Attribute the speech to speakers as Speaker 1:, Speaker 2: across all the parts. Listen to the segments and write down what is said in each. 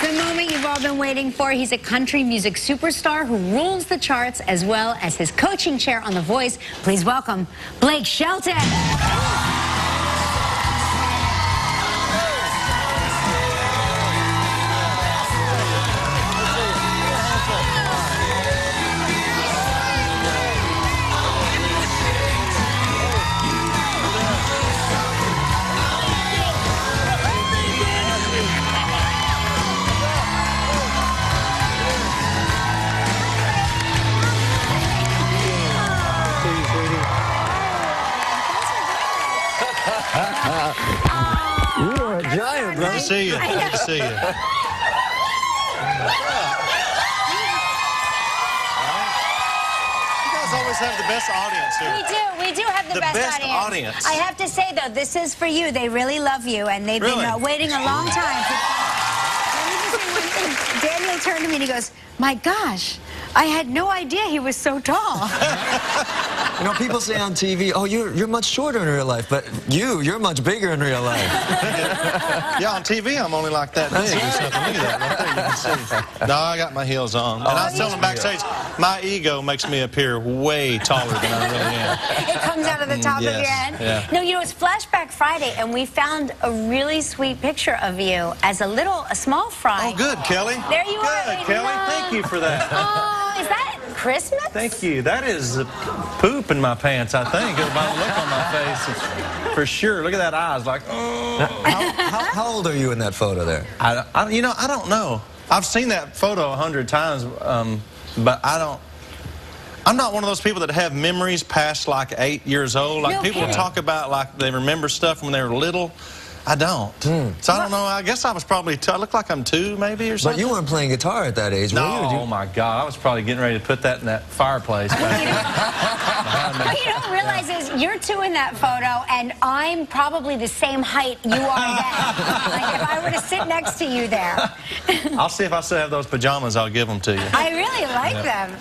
Speaker 1: The moment you've all been waiting for. He's a country music superstar who rules the charts, as well as his coaching chair on The Voice. Please welcome Blake Shelton.
Speaker 2: You are a giant, bro.
Speaker 3: Good to see you. Good to see you. You guys always have the best audience here.
Speaker 1: We do have the best audience. I have to say, though, this is for you. They really love you, and they've been waiting a long time. Let me just say one thing. Daniel turned to me and he goes, "My gosh, I had no idea he was so tall."
Speaker 2: You know, people say on TV, "Oh, you're much shorter in real life," but you're much bigger in real life.
Speaker 3: Yeah, on TV I'm only like that big. Look at that right there. You can see. No, I got my heels on. And I was telling them backstage, my ego makes me appear way taller than I really am.
Speaker 1: It comes out of the top of your head.
Speaker 3: Yeah.
Speaker 1: No, you know, it's Flashback Friday, and we found a really sweet picture of you as a small fry.
Speaker 3: Oh, good, Kelly.
Speaker 1: There you are.
Speaker 4: Good, Kelly. Thank you for that.
Speaker 1: Oh, is that Christmas?
Speaker 4: Thank you. That is poop in my pants, I think. By the look on my face, it's for sure. Look at that eyes, like. Oh.
Speaker 2: How old are you in that photo there?
Speaker 4: You know, I don't know. I've seen that photo 100 times, but I'm not one of those people that have memories past like 8 years old. Like people talk about like they remember stuff when they were little. I don't. So I don't know. I guess I was probably, I look like I'm 2 maybe or something.
Speaker 2: But you weren't playing guitar at that age,
Speaker 4: no,
Speaker 2: were you?
Speaker 4: Oh my God. I was probably getting ready to put that in that fireplace.
Speaker 1: What you don't realize is you're 2 in that photo, and I'm probably the same height you are then. Like if I were to sit next to you there.
Speaker 3: I'll see if I still have those pajamas. I'll give them to you.
Speaker 1: I really like them.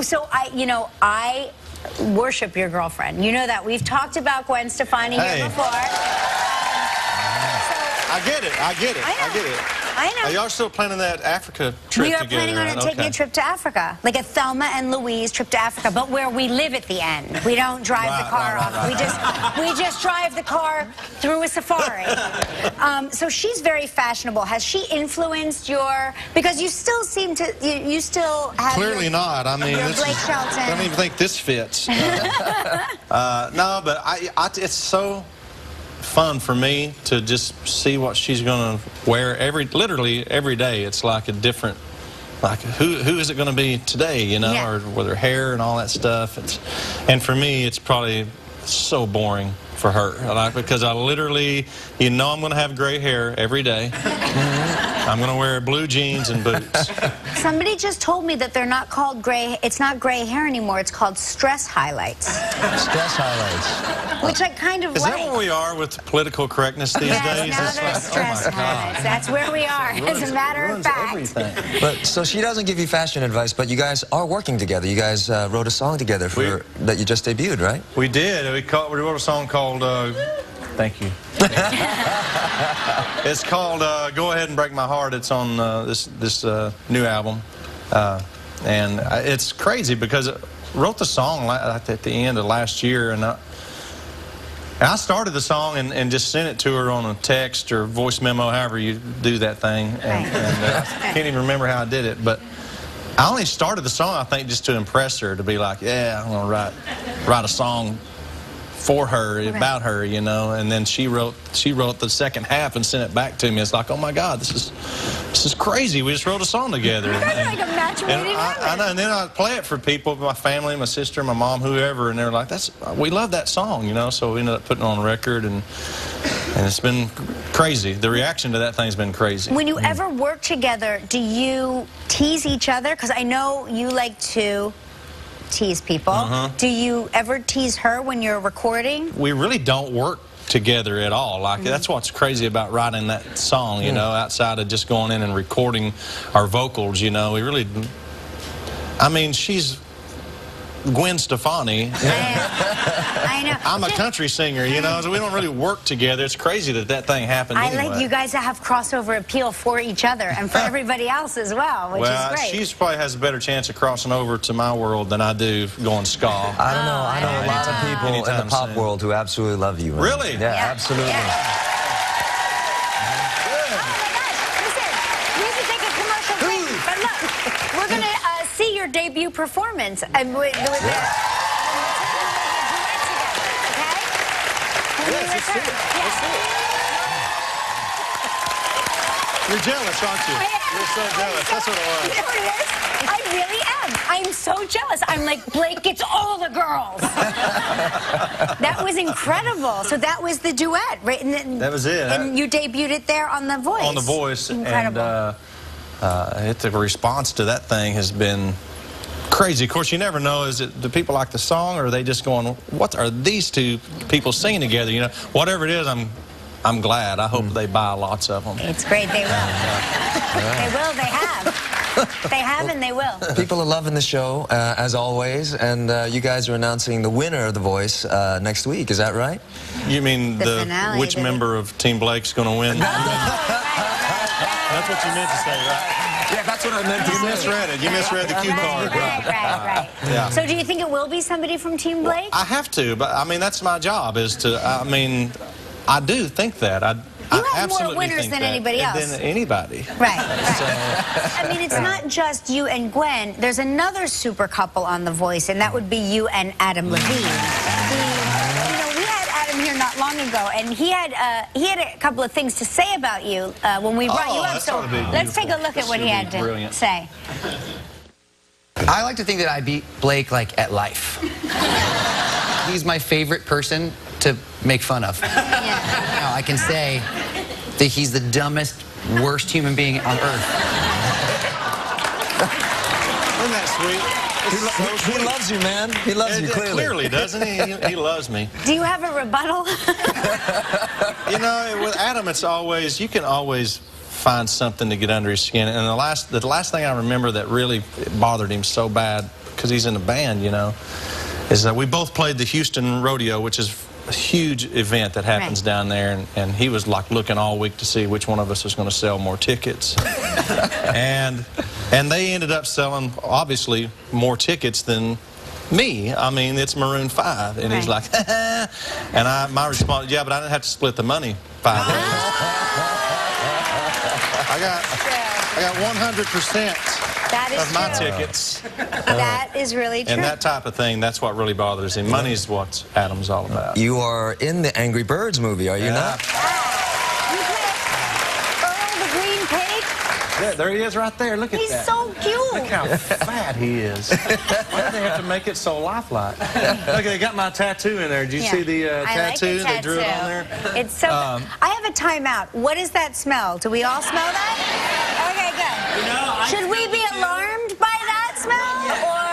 Speaker 1: So I worship your girlfriend. You know that. We've talked about Gwen Stefani here before.
Speaker 3: I get it. I get it. I get it.
Speaker 1: I know.
Speaker 3: Are y'all still planning that Africa trip together?
Speaker 1: We are planning on taking a trip to Africa, like a Thelma and Louise trip to Africa, but where we live at the end. We don't drive the car off. We just drive the car through a safari. So she's very fashionable. Has she influenced your? Because you still seem to. You still have. Clearly
Speaker 3: not. I mean,
Speaker 1: Blake Shelton.
Speaker 3: I don't even think this fits. No, but it's so fun for me to just see what she's going to wear literally every day. It's like a different, like who is it going to be today, you know, or with her hair and all that stuff. And for me, it's probably so boring for her, because I literally, you know, I'm going to have gray hair every day. I'm going to wear blue jeans and boots.
Speaker 1: Somebody just told me that they're not called gray. It's not gray hair anymore. It's called stress highlights.
Speaker 2: Stress highlights.
Speaker 1: Which I kind of
Speaker 3: like. Is that where we are with political correctness these days?
Speaker 1: Now there's stress highlights. That's where we are, as a matter of fact.
Speaker 2: But so she doesn't give you fashion advice, but you guys are working together. You guys wrote a song together that you just debuted, right?
Speaker 3: We did. We wrote a song called.
Speaker 4: Thank you.
Speaker 3: It's called "Go Ahead and Break My Heart." It's on this new album, and it's crazy because I wrote the song at the end of last year, and I started the song and just sent it to her on a text or voice memo, however you do that thing, and I can't even remember how I did it, but I only started the song, I think, just to impress her, to be like, yeah, I'm gonna write a song for her, about her, you know. And then she wrote the second half and sent it back to me. It's like, oh my God, this is crazy. We just wrote a song together.
Speaker 1: You guys are like a match made in heaven.
Speaker 3: I know. And then I play it for people, my family, my sister, my mom, whoever, and they're like, we love that song, you know. So we ended up putting it on a record, and it's been crazy. The reaction to that thing's been crazy.
Speaker 1: When you ever work together, do you tease each other? Because I know you like to tease people. Do you ever tease her when you're recording?
Speaker 3: We really don't work together at all. Like that's what's crazy about writing that song, you know, outside of just going in and recording our vocals, you know. We really, I mean, she's Gwen Stefani.
Speaker 1: I know.
Speaker 3: I'm a country singer, you know, so we don't really work together. It's crazy that thing happened anyway.
Speaker 1: Like you guys that have crossover appeal for each other and for everybody else as well, which is great.
Speaker 3: She probably has a better chance of crossing over to my world than I do going ska.
Speaker 2: I don't know. I know a lot of people in the pop world who absolutely love you. Man.
Speaker 3: Really?
Speaker 2: Yeah, absolutely.
Speaker 1: Yeah. But look, we're going to see your debut performance and with the duet together, okay?
Speaker 3: Let's see it. You're jealous, aren't you? You're so jealous. That's what it was.
Speaker 1: You know what it is? I really am. I'm so jealous. I'm like, Blake gets all the girls. That was incredible. So that was the duet, right? And
Speaker 3: that was it.
Speaker 1: And you debuted it there on The Voice.
Speaker 3: On The Voice.
Speaker 1: Incredible.
Speaker 3: And the response to that thing has been crazy. Of course, you never know, is it, do people like the song, or are they just going, what are these two people singing together? You know, whatever it is, I'm glad. I hope they buy lots of them.
Speaker 1: It's great. They will. They will. They have. They have and they will.
Speaker 2: People are loving the show, as always, and you guys are announcing the winner of The Voice next week. Is that right?
Speaker 3: You mean
Speaker 1: finale,
Speaker 3: which member of Team Blake's going to win? That's what you meant to say, right?
Speaker 2: Yeah, that's what I meant to say.
Speaker 3: You misread it. You misread the cue card.
Speaker 1: Right.
Speaker 3: Yeah.
Speaker 1: So do you think it will be somebody from Team Blake?
Speaker 3: I have to, but I mean, that's my job, is to, I mean, I do think that.
Speaker 1: You have more winners than anybody else.
Speaker 3: Than anybody.
Speaker 1: Right. So, I mean, it's not just you and Gwen. There's another super couple on The Voice, and that would be you and Adam Levine. We had Adam here not long ago, and he had a couple of things to say about you when we brought you up. So let's take a look at what he had to say.
Speaker 5: I like to think that I beat Blake, like, at life. He's my favorite person to make fun of.
Speaker 1: Yeah.
Speaker 5: Now, I can say that he's the dumbest, worst human being on earth.
Speaker 3: Isn't that sweet?
Speaker 2: He loves you, man. He loves you, clearly.
Speaker 3: Clearly, doesn't he? He loves me.
Speaker 1: Do you have a rebuttal?
Speaker 3: You know, with Adam, it's always, you can always find something to get under his skin. And the last thing I remember that really bothered him so bad, because he's in a band, you know, is that we both played the Houston Rodeo, which is a huge event that happens down there, and he was like looking all week to see which one of us was going to sell more tickets. and they ended up selling, obviously, more tickets than me. I mean, it's Maroon 5, and he's like, and my response, yeah, but I didn't have to split the money 5 ways. I got 100%. Of my tickets.
Speaker 1: That is really true.
Speaker 3: And that type of thing, that's what really bothers him. Money's what Adam's all about.
Speaker 2: You are in the Angry Birds movie, are you not?
Speaker 1: You play Earl the Green Pig?
Speaker 3: Yeah, there he is right there. Look at that.
Speaker 1: He's so cute.
Speaker 3: Look how fat he is. Why do they have to make it so lifelike? Look, they got my tattoo in there. Did you see the tattoo?
Speaker 1: Like the tattoo?
Speaker 3: They drew it on there.
Speaker 1: It's so I have a timeout. What does that smell? Do we all smell that? Okay, good.
Speaker 6: You know,
Speaker 1: should we be alarmed by that smell, or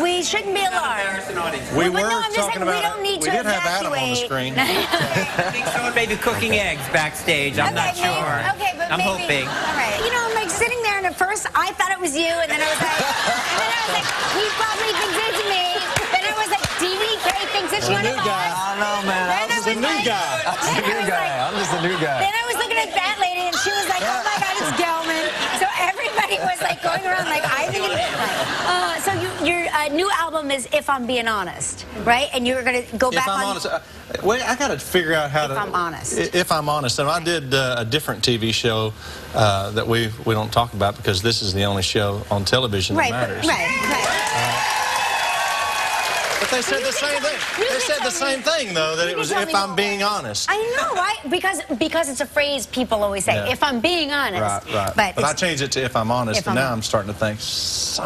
Speaker 1: we shouldn't be alarmed?
Speaker 3: We
Speaker 1: Well,
Speaker 3: were
Speaker 1: no, I'm just
Speaker 3: talking
Speaker 1: saying we
Speaker 3: about
Speaker 1: don't need
Speaker 3: we
Speaker 1: to
Speaker 3: did have Adam on the
Speaker 1: evacuate.
Speaker 3: screen.
Speaker 6: I think someone may be cooking eggs backstage. I'm not sure.
Speaker 1: Okay, but
Speaker 6: I'm
Speaker 1: maybe.
Speaker 6: hoping.
Speaker 1: All right. You know, I'm like sitting there, and at first I thought it was you, and then I was like, he probably thinks it's me. Then I was like, DDK thinks it's one of us.
Speaker 2: I know, man.
Speaker 1: Then
Speaker 3: I'm just a new guy.
Speaker 2: I'm just a new guy.
Speaker 1: Then I was looking at that lady, and she was like, oh my God, it's Gelman. So everybody was like going around like, I think it's so your new album is If I'm Being Honest, right? And you're going to go back on...
Speaker 3: If I'm honest, wait, I got to figure out how to...
Speaker 1: If I'm honest.
Speaker 3: If I'm honest. And I did a different TV show that we don't talk about, because this is the only show on television that matters.
Speaker 1: Right.
Speaker 3: But they said the same thing. They said the same thing, though, that it was If I'm Being Honest.
Speaker 1: I know, right? Because it's a phrase people always say, if I'm being honest.
Speaker 3: Right. But I changed it to If I'm Honest, and now I'm starting to think,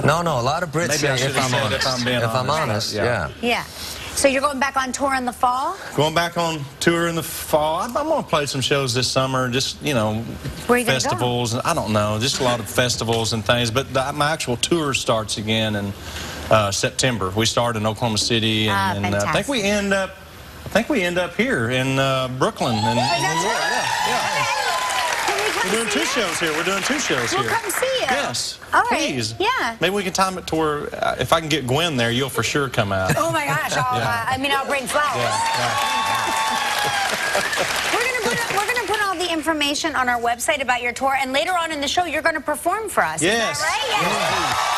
Speaker 2: No, a lot of Brits say If I'm honest.
Speaker 3: If I'm honest,
Speaker 2: yeah.
Speaker 1: Yeah. So you're going back on tour in the fall?
Speaker 3: Going back on tour in the fall. I'm going to play some shows this summer, just, you know,
Speaker 1: where are you
Speaker 3: festivals. And I don't know, just a lot of festivals and things. But my actual tour starts again in September. We start in Oklahoma City, and I think we end up here in Brooklyn, in New York.
Speaker 1: Can we come
Speaker 3: We're doing
Speaker 1: see
Speaker 3: 2
Speaker 1: you.
Speaker 3: shows here. We're doing 2 shows
Speaker 1: We'll
Speaker 3: here.
Speaker 1: come see you.
Speaker 3: Yes.
Speaker 1: All right.
Speaker 3: Please.
Speaker 1: Yeah.
Speaker 3: Maybe we can time it to where if I can get Gwen there, you'll for sure come out.
Speaker 1: Oh my gosh! I'll bring flowers. We're gonna put all the information on our website about your tour, and later on in the show, you're gonna perform for us.
Speaker 3: Yes.
Speaker 1: Is that right?
Speaker 3: Yes.